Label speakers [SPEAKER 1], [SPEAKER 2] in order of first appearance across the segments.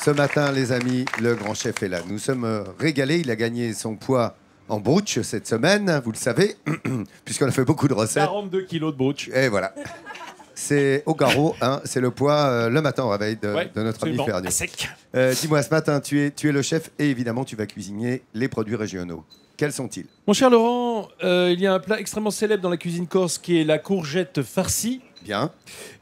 [SPEAKER 1] Ce matin, les amis, le grand chef est là. Nous sommes régalés. Il a gagné son poids en brooch cette semaine, vous le savez, puisqu'on a fait beaucoup de recettes.
[SPEAKER 2] 42 kilos de brooch.
[SPEAKER 1] Et voilà. C'est au garrot, hein, c'est le poids le matin au réveil de notre ami Ferniaud.
[SPEAKER 2] Sec.
[SPEAKER 1] Dis-moi, ce matin, tu es le chef et évidemment, tu vas cuisiner les produits régionaux. Quels sont-ils?
[SPEAKER 2] Mon cher Laurent, il y a un plat extrêmement célèbre dans la cuisine corse qui est la courgette farcie.
[SPEAKER 1] Bien.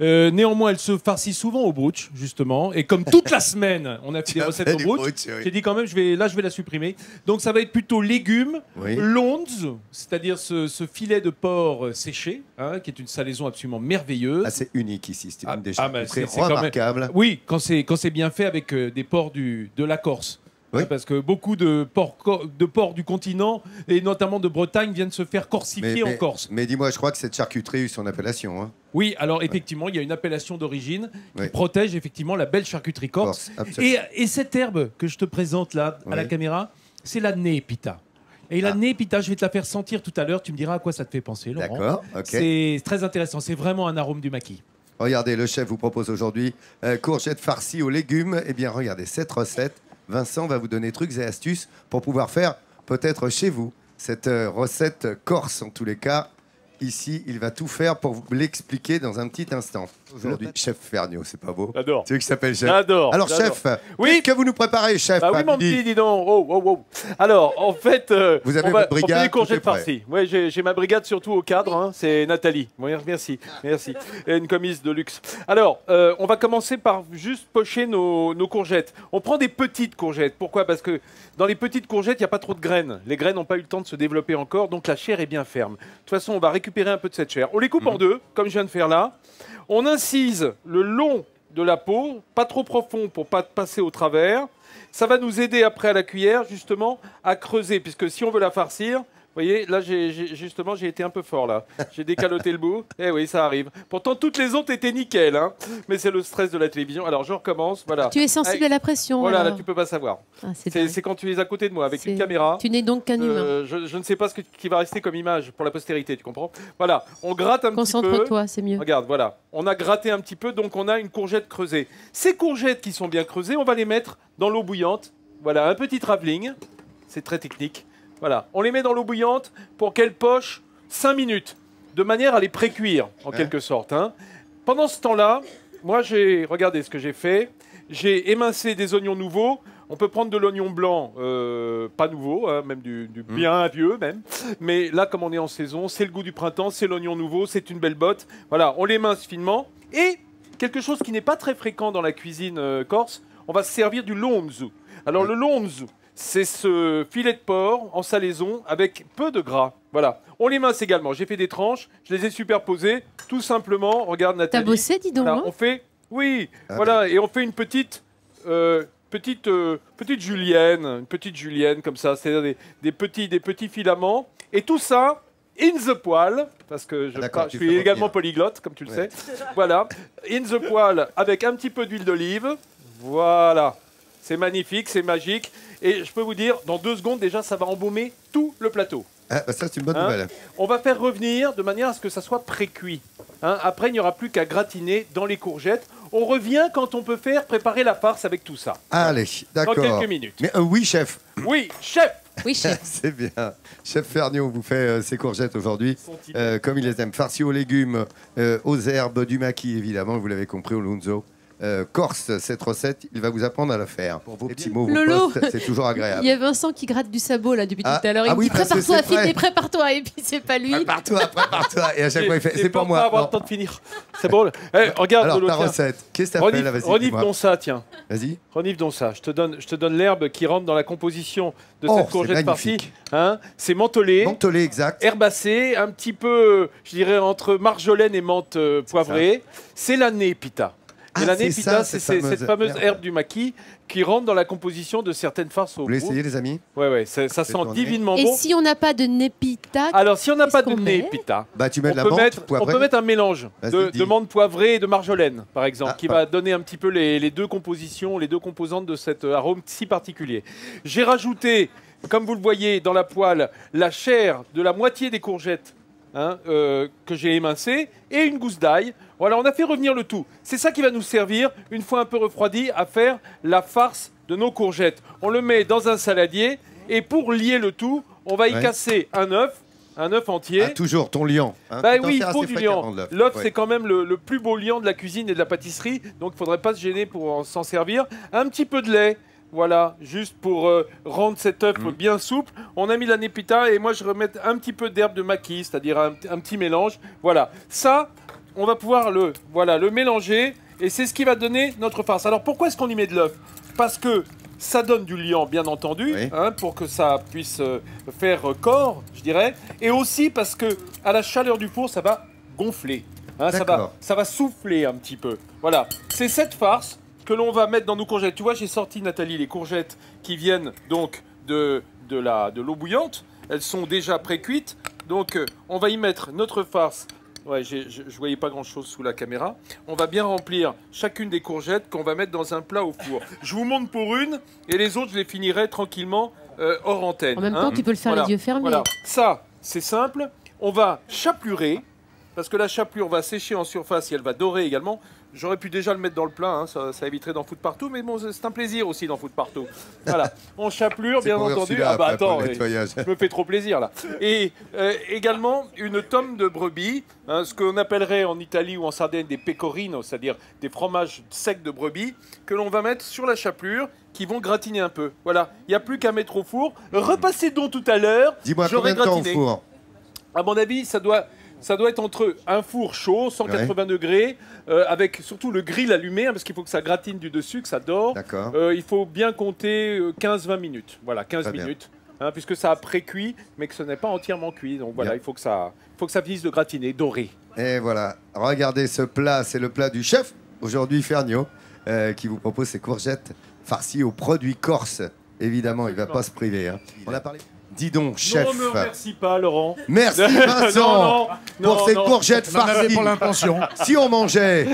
[SPEAKER 2] Néanmoins, elle se farcit souvent au brooch, justement. Et comme toute la semaine, on a fait des recettes au brooch, j'ai dit quand même, je vais la supprimer. Donc ça va être plutôt légumes, londs, c'est-à-dire ce filet de porc séché, hein, qui est une salaison absolument merveilleuse.
[SPEAKER 1] Ah, c'est unique ici, c'est une des choses
[SPEAKER 2] c'est
[SPEAKER 1] remarquables.
[SPEAKER 2] Même... Oui, quand c'est bien fait avec des porcs de la Corse.
[SPEAKER 1] Oui.
[SPEAKER 2] Parce que beaucoup de porcs du continent, et notamment de Bretagne, viennent se faire corsifier en Corse.
[SPEAKER 1] Mais dis-moi, je crois que cette charcuterie a eu son appellation. Hein.
[SPEAKER 2] Oui, alors effectivement, il y a une appellation d'origine qui protège effectivement la belle charcuterie corse. Et cette herbe que je te présente là, à la caméra, c'est la népita. Et la népita, je vais te la faire sentir tout à l'heure. Tu me diras à quoi ça te fait penser, Laurent.
[SPEAKER 1] D'accord, ok.
[SPEAKER 2] C'est très intéressant. C'est vraiment un arôme du maquis.
[SPEAKER 1] Regardez, le chef vous propose aujourd'hui courgettes farcies aux légumes. Eh bien, regardez, cette recette, Vincent va vous donner trucs et astuces pour pouvoir faire peut-être chez vous cette recette corse en tous les cas. Ici, il va tout faire pour vous l'expliquer dans un petit instant. Aujourd'hui, chef Ferniaud, c'est pas beau?
[SPEAKER 2] J'adore.
[SPEAKER 1] Tu veux qu'il s'appelle chef?
[SPEAKER 2] J'adore.
[SPEAKER 1] Alors, chef, qu'est-ce que vous nous préparez, chef?
[SPEAKER 2] Ah oui, mon petit, dis donc. Oh. Alors, en fait,
[SPEAKER 1] vous avez votre brigade,
[SPEAKER 2] on fait des courgettes farcies. Ouais, j'ai ma brigade surtout au cadre. Hein, c'est Nathalie. Merci. Et une commise de luxe. Alors, on va commencer par juste pocher nos courgettes. On prend des petites courgettes. Pourquoi? Parce que dans les petites courgettes, il n'y a pas trop de graines. Les graines n'ont pas eu le temps de se développer encore, donc la chair est bien ferme. De toute façon, on va récupérer un peu de cette chair. On les coupe en deux, comme je viens de faire là. On incise le long de la peau, pas trop profond pour pas passer au travers. Ça va nous aider après à la cuillère, justement, à creuser, puisque si on veut la farcir, vous voyez, là, j'ai été un peu fort, là. J'ai décaloté le bout. Eh oui, ça arrive. Pourtant, toutes les autres étaient nickel, hein. Mais c'est le stress de la télévision. Alors, je recommence, voilà.
[SPEAKER 3] Tu es sensible à la pression.
[SPEAKER 2] Voilà,
[SPEAKER 3] alors.
[SPEAKER 2] là, tu peux pas savoir.
[SPEAKER 3] Ah,
[SPEAKER 2] c'est quand tu es à côté de moi, avec une caméra.
[SPEAKER 3] Tu n'es donc qu'un humain.
[SPEAKER 2] Je ne sais pas ce qui va rester comme image pour la postérité, tu comprends? Voilà, on gratte un petit peu.
[SPEAKER 3] Concentre-toi, c'est mieux.
[SPEAKER 2] Regarde, voilà. On a gratté un petit peu, donc on a une courgette creusée. Ces courgettes qui sont bien creusées, on va les mettre dans l'eau bouillante. Voilà, un petit travelling. C'est très technique. Voilà, on les met dans l'eau bouillante pour qu'elles pochent 5 minutes, de manière à les pré-cuire, en quelque sorte. Hein. Pendant ce temps-là, moi, regardez ce que j'ai fait. J'ai émincé des oignons nouveaux. On peut prendre de l'oignon blanc, pas nouveau, hein, même du bien vieux même. Mais là, comme on est en saison, c'est le goût du printemps, c'est l'oignon nouveau, c'est une belle botte. Voilà, on l'émince finement. Et quelque chose qui n'est pas très fréquent dans la cuisine corse, on va se servir du lonzu. Alors le lonzu, c'est ce filet de porc en salaison avec peu de gras. Voilà. On les mince également. J'ai fait des tranches, je les ai superposées, tout simplement. Regarde Nathalie.
[SPEAKER 3] T'as bossé, dis donc.
[SPEAKER 2] Voilà,
[SPEAKER 3] hein
[SPEAKER 2] on fait, voilà, et on fait une petite julienne comme ça, c'est-à-dire des petits filaments. Et tout ça in the poêle, parce que je suis également polyglotte, comme tu le sais. Voilà, in the poêle avec un petit peu d'huile d'olive. Voilà. C'est magnifique, c'est magique. Et je peux vous dire, dans 2 secondes, déjà, ça va embaumer tout le plateau.
[SPEAKER 1] Ah, bah ça, c'est une bonne nouvelle.
[SPEAKER 2] On va faire revenir de manière à ce que ça soit pré-cuit. Hein, après, il n'y aura plus qu'à gratiner dans les courgettes. On revient quand on peut préparer la farce avec tout ça.
[SPEAKER 1] Allez, d'accord.
[SPEAKER 2] Dans quelques minutes.
[SPEAKER 1] Mais oui, chef.
[SPEAKER 2] Oui, chef.
[SPEAKER 3] Oui, chef.
[SPEAKER 1] C'est bien. Chef Ferniaud vous fait ses courgettes aujourd'hui, comme il les aime. Farcies aux légumes, aux herbes, du maquis, évidemment, vous l'avez compris, au lunzo. Corse, cette recette, il va vous apprendre à la faire. Pour vos petits mots, vos postes, c'est toujours agréable.
[SPEAKER 3] Il y a Vincent qui gratte du sabot là depuis tout à l'heure. Il me dit prépare-toi, Philippe, prépare-toi. Et puis c'est pas lui.
[SPEAKER 1] Prépare-toi. Et à chaque fois, il fait c'est pas moi.
[SPEAKER 2] Pas avoir le temps de finir. C'est bon. Regarde.
[SPEAKER 1] Alors, ta recette, qu'est-ce que t'appelles là?
[SPEAKER 2] Renifle donc ça, tiens.
[SPEAKER 1] Vas-y.
[SPEAKER 2] Renifle donc ça. Je te donne l'herbe qui rentre dans la composition de cette courgette farcie. Hein, c'est mentholé.
[SPEAKER 1] Mentholé, exact.
[SPEAKER 2] Herbacé, un petit peu, je dirais, entre marjolaine et menthe poivrée. C'est la népita. Et la népita, c'est cette fameuse herbe du maquis qui rentre dans la composition de certaines farces au goût.
[SPEAKER 1] Vous voulez essayer, les amis?
[SPEAKER 2] Ouais, ça sent divinement bon.
[SPEAKER 3] Et si on n'a pas de népita?
[SPEAKER 2] Alors, si on n'a pas de népita,
[SPEAKER 1] tu mets de la menthe poivrée.
[SPEAKER 2] On peut mettre un mélange de menthe poivrée et de marjolaine, par exemple, qui va donner un petit peu les deux compositions, les deux composantes de cet arôme si particulier. J'ai rajouté, comme vous le voyez dans la poêle, la chair de la moitié des courgettes que j'ai émincées et une gousse d'ail. Voilà, on a fait revenir le tout. C'est ça qui va nous servir, une fois un peu refroidi, à faire la farce de nos courgettes. On le met dans un saladier et pour lier le tout, on va y casser un œuf entier.
[SPEAKER 1] Ah, toujours ton liant. Hein,
[SPEAKER 2] bah oui, il faut du liant. L'œuf, c'est quand même le plus beau liant de la cuisine et de la pâtisserie, donc il ne faudrait pas se gêner pour s'en servir. Un petit peu de lait. Voilà, juste pour rendre cet œuf bien souple. On a mis la népita et moi je remets un petit peu d'herbe de maquis, c'est-à-dire un petit mélange. Voilà, ça, on va pouvoir le mélanger et c'est ce qui va donner notre farce. Alors pourquoi est-ce qu'on y met de l'œuf? Parce que ça donne du liant, bien entendu, hein, pour que ça puisse faire corps, je dirais. Et aussi parce que à la chaleur du four, ça va gonfler. Hein, ça va souffler un petit peu. Voilà, c'est cette farce que l'on va mettre dans nos courgettes. Tu vois, j'ai sorti, Nathalie, les courgettes qui viennent donc de l'eau bouillante. Elles sont déjà pré-cuites. Donc, on va y mettre notre farce. Ouais, je ne voyais pas grand-chose sous la caméra. On va bien remplir chacune des courgettes qu'on va mettre dans un plat au four. Je vous montre pour une et les autres, je les finirai tranquillement hors antenne.
[SPEAKER 3] En même temps, tu peux le faire les yeux fermés.
[SPEAKER 2] Voilà. Ça, c'est simple. On va chaplurer. Parce que la chapelure va sécher en surface et elle va dorer également. J'aurais pu déjà le mettre dans le plat, hein, ça éviterait d'en foutre partout, mais bon, c'est un plaisir aussi d'en foutre partout. Voilà, on chapelure, bien entendu. Ah bah attends, je me fais trop plaisir là. Et également une tome de brebis, hein, ce qu'on appellerait en Italie ou en Sardaigne des pecorino, c'est-à-dire des fromages secs de brebis, que l'on va mettre sur la chapelure, qui vont gratiner un peu. Voilà, il n'y a plus qu'à mettre au four. Repassez donc tout à l'heure.
[SPEAKER 1] Dis-moi combien de temps au four?
[SPEAKER 2] À mon avis, ça doit être entre un four chaud, 180 degrés, avec surtout le grill allumé, hein, parce qu'il faut que ça gratine du dessus, que ça dore. Il faut bien compter 15-20 minutes. Voilà, 15 minutes. Hein, puisque ça a pré-cuit, mais que ce n'est pas entièrement cuit. Donc voilà, il faut que ça finisse de gratiner, dorer.
[SPEAKER 1] Et voilà, regardez ce plat, c'est le plat du chef, aujourd'hui Ferniaud, qui vous propose ces courgettes farcies aux produits corses. Évidemment, il ne va pas se priver. Hein. On a parlé... Dis donc, chef.
[SPEAKER 2] Non, ne me remercie pas, Laurent.
[SPEAKER 1] Merci, Vincent, pour ces courgettes farcies.
[SPEAKER 4] Pour l'intention.
[SPEAKER 1] Si on mangeait.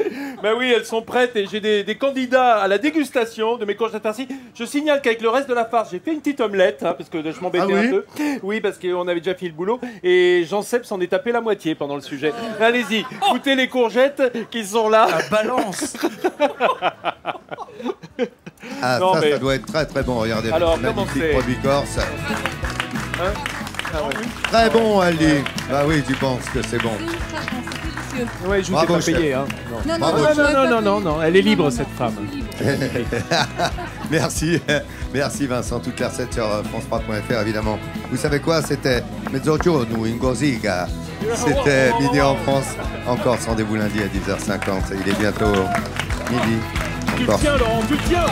[SPEAKER 2] Ben oui, elles sont prêtes et j'ai des candidats à la dégustation de mes courgettes farcies. Je signale qu'avec le reste de la farce, j'ai fait une petite omelette, hein, parce que je m'embêtais un peu. Oui, parce qu'on avait déjà fait le boulot. Et Jean-Seb s'en est tapé la moitié pendant le sujet. Allez-y, goûtez les courgettes qui sont là.
[SPEAKER 4] La balance.
[SPEAKER 1] Ah, non, ça doit être très très bon. Regardez,
[SPEAKER 2] alors,
[SPEAKER 1] magnifique produit corse.
[SPEAKER 2] Hein,
[SPEAKER 1] très bon, Ali. Bah oui, tu penses que c'est bon.
[SPEAKER 2] Oui, je vous ai pas payé. Hein. Non, elle est libre, cette femme.
[SPEAKER 1] Merci Vincent. Toutes les recettes sur France3.fr, évidemment. Vous savez quoi? C'était Mezzogiorno in Corsica. C'était Midi en France. Encore rendez-vous lundi à 10h50. Il est bientôt midi.
[SPEAKER 2] Tu tiens, Laurent, tu tiens.